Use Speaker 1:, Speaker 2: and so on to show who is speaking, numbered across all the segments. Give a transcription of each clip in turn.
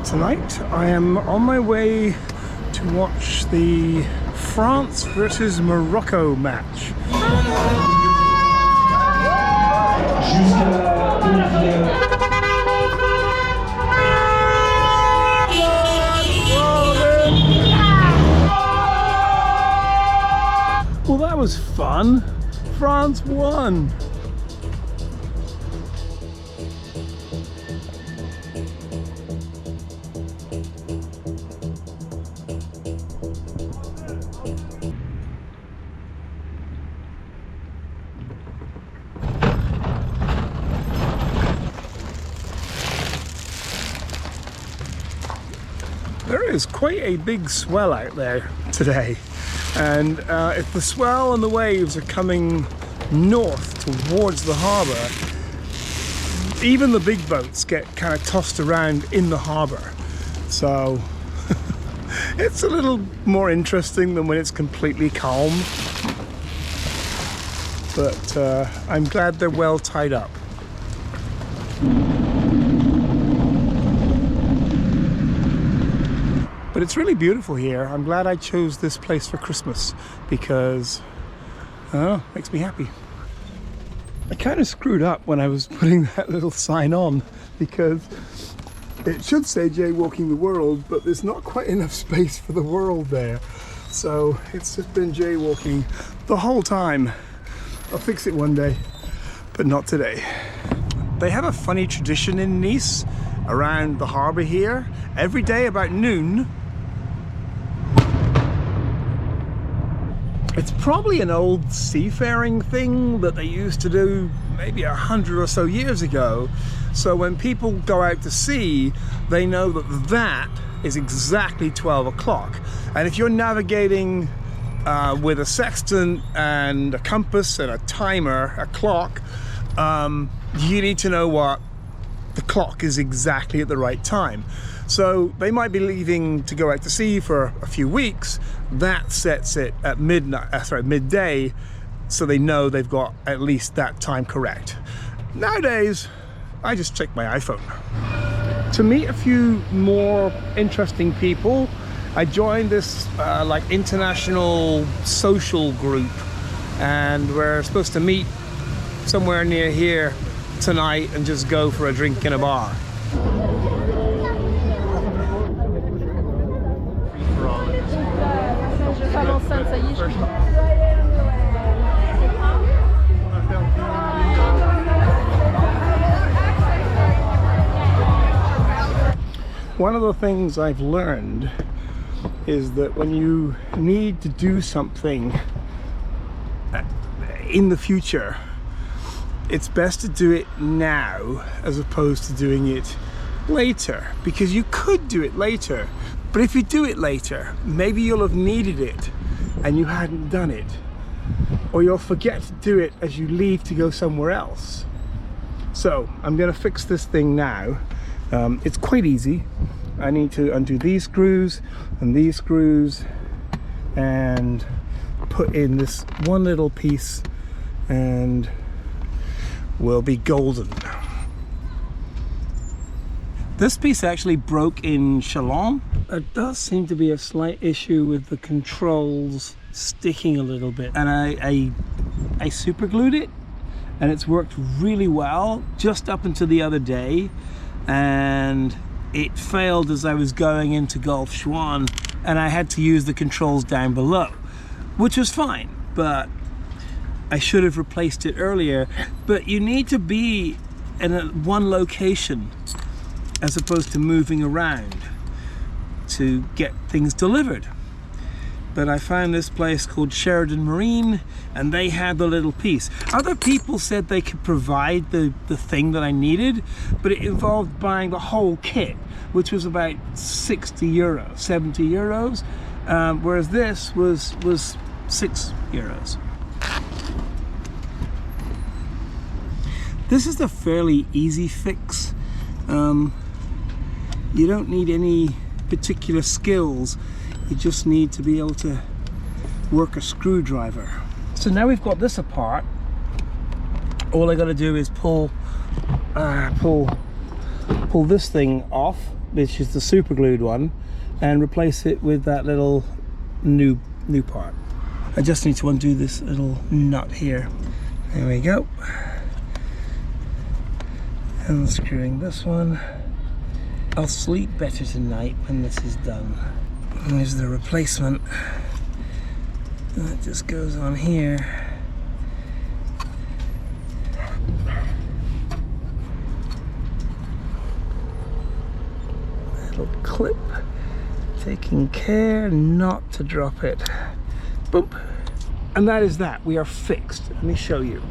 Speaker 1: Tonight I am on my way to watch the France versus Morocco match. Well, that was fun. France won. There is quite a big swell out there today, and if the swell and the waves are coming north towards the harbour, even the big boats get kind of tossed around in the harbour. So it's a little more interesting than when it's completely calm, but I'm glad they're well tied up. But it's really beautiful here. I'm glad I chose this place for Christmas because, I don't know, it makes me happy. I kind of screwed up when I was putting that little sign on because it should say Jaywalking the World, but there's not quite enough space for the world there. So it's just been jaywalking the whole time. I'll fix it one day, but not today. They have a funny tradition in Nice around the harbour here. Every day about noon, it's probably an old seafaring thing that they used to do maybe 100 or so years ago. So when people go out to sea, they know that that is exactly 12 o'clock. And if you're navigating with a sextant and a compass and a timer, a clock, you need to know what the clock is exactly at the right time. So they might be leaving to go out to sea for a few weeks. That sets it at midday, so they know they've got at least that time correct. Nowadays, I just check my iPhone. To meet a few more interesting people, I joined this like international social group, and we're supposed to meet somewhere near here tonight and just go for a drink in a bar. One of the things I've learned is that when you need to do something in the future, it's best to do it now as opposed to doing it later, because you could do it later, but if you do it later, maybe you'll have needed it and you hadn't done it, or you'll forget to do it as you leave to go somewhere else. So I'm going to fix this thing now. It's quite easy. I need to undo these screws and put in this one little piece, and we'll be golden. This piece actually broke in Chalon. There does seem to be a slight issue with the controls sticking a little bit, and I super glued it, and it's worked really well just up until the other day, and it failed as I was going into Gulf Juan, and I had to use the controls down below, which was fine, but I should have replaced it earlier. But you need to be in one location as opposed to moving around to get things delivered. But I found this place called Sheridan Marine, and they had the little piece. Other people said they could provide the thing that I needed, but it involved buying the whole kit, which was about 60 euros, 70 euros, whereas this was 6 euros. This is a fairly easy fix. You don't need any particular skills. You just need to be able to work a screwdriver. So now we've got this apart, all I got to do is pull pull this thing off, which is the super glued one, and replace it with that little new part. I just need to undo this little nut here. There we go. Unscrewing this one. I'll sleep better tonight when this is done. And there's the replacement. That just goes on here. Little clip. Taking care not to drop it. Boop. And that is that. We are fixed. Let me show you.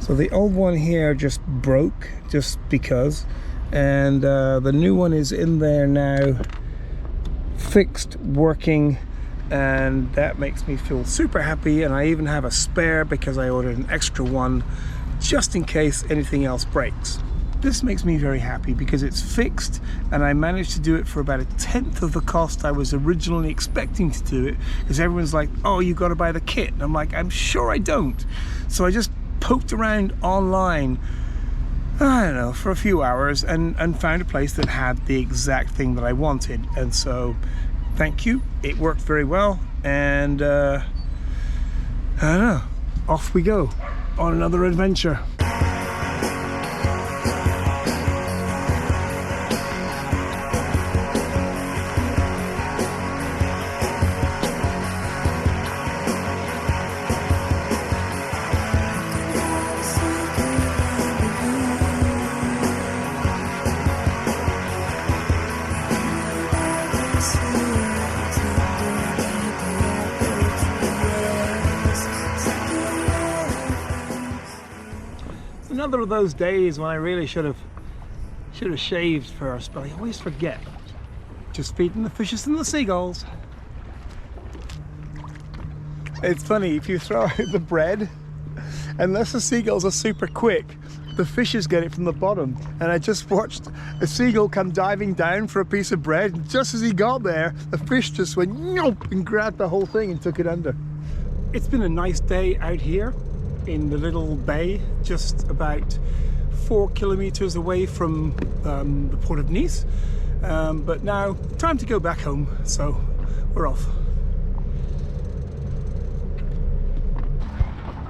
Speaker 1: So the old one here just broke just because, and the new one is in there now, fixed, working, and that makes me feel super happy. And I even have a spare because I ordered an extra one just in case anything else breaks. This makes me very happy because it's fixed, and I managed to do it for about 1/10 of the cost I was originally expecting to do it, because everyone's like, oh, you got to buy the kit, and I'm like, I'm sure I don't. So I just poked around online, I don't know, for a few hours and found a place that had the exact thing that I wanted. And so thank you, it worked very well, and I don't know, off we go on another adventure. Another of those days when I really should have shaved first, but I always forget. Just feeding the fishes and the seagulls. It's funny, if you throw out the bread, unless the seagulls are super quick, the fishes get it from the bottom. And I just watched a seagull come diving down for a piece of bread, and just as he got there, the fish just went nope and grabbed the whole thing and took it under. It's been a nice day out here in the little bay, just about 4 kilometers away from the port of Nice. But now, time to go back home, so we're off.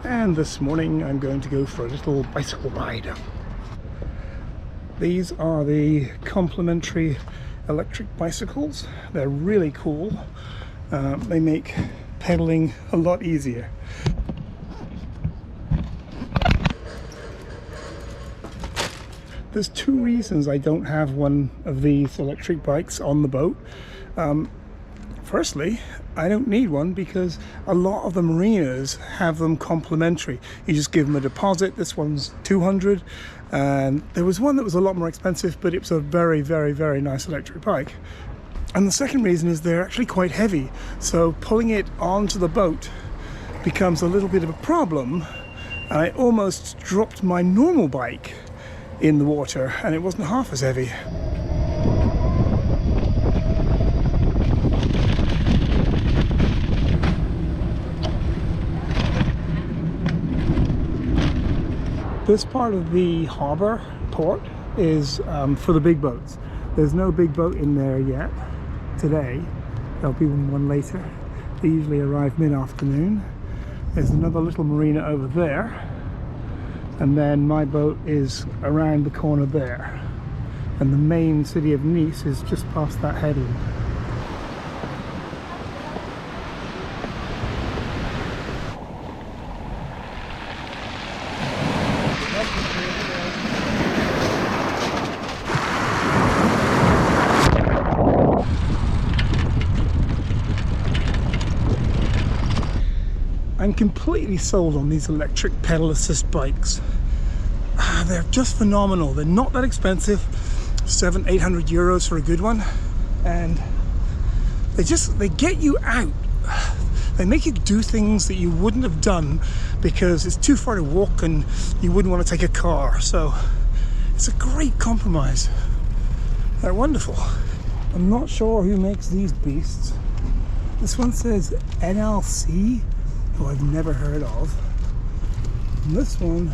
Speaker 1: And this morning I'm going to go for a little bicycle ride. These are the complimentary electric bicycles. They're really cool. They make pedaling a lot easier. There's 2 reasons I don't have one of these electric bikes on the boat. Firstly, I don't need one because a lot of the marinas have them complimentary. You just give them a deposit. This one's 200, and there was one that was a lot more expensive, but it was a very, very, very nice electric bike. And the second reason is they're actually quite heavy, so pulling it onto the boat becomes a little bit of a problem. And I almost dropped my normal bike in the water, and it wasn't half as heavy. This part of the harbour port is for the big boats. There's no big boat in there yet today. There'll be one later. They usually arrive mid-afternoon. There's another little marina over there, and then my boat is around the corner there, and the main city of Nice is just past that headland. I'm completely sold on these electric pedal assist bikes. They're just phenomenal. They're not that expensive, 700-800 euros for a good one, and they get you out. They make you do things that you wouldn't have done because it's too far to walk and you wouldn't want to take a car. So it's a great compromise. They're wonderful. I'm not sure who makes these beasts. This one says NLC, who I've never heard of. And this one,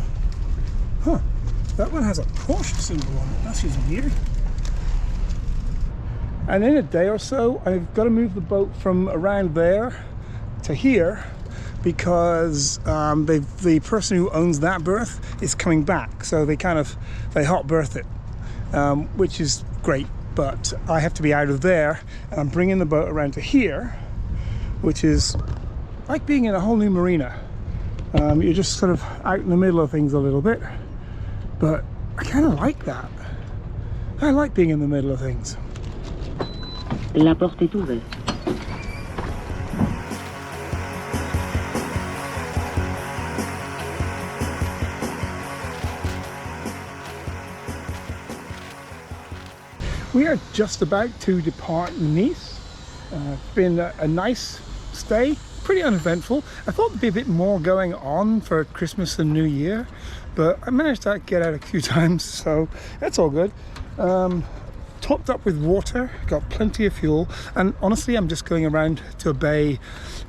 Speaker 1: That one has a Porsche symbol on it. That's just weird. And in a day or so, I've got to move the boat from around there to here, because the person who owns that berth is coming back. So they hot berth it, which is great. But I have to be out of there, and I'm bringing the boat around to here, which is like being in a whole new marina. You're just sort of out in the middle of things a little bit, but I kind of like that. I like being in the middle of things.
Speaker 2: La porte est ouverte.
Speaker 1: We are just about to depart Nice. It's been a nice stay, pretty uneventful. I thought there'd be a bit more going on for Christmas and New Year, but I managed to get out a few times, so that's all good. Topped up with water, got plenty of fuel, and honestly I'm just going around to a bay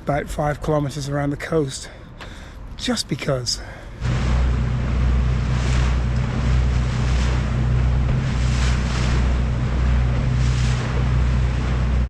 Speaker 1: about 5 kilometers around the coast, just because.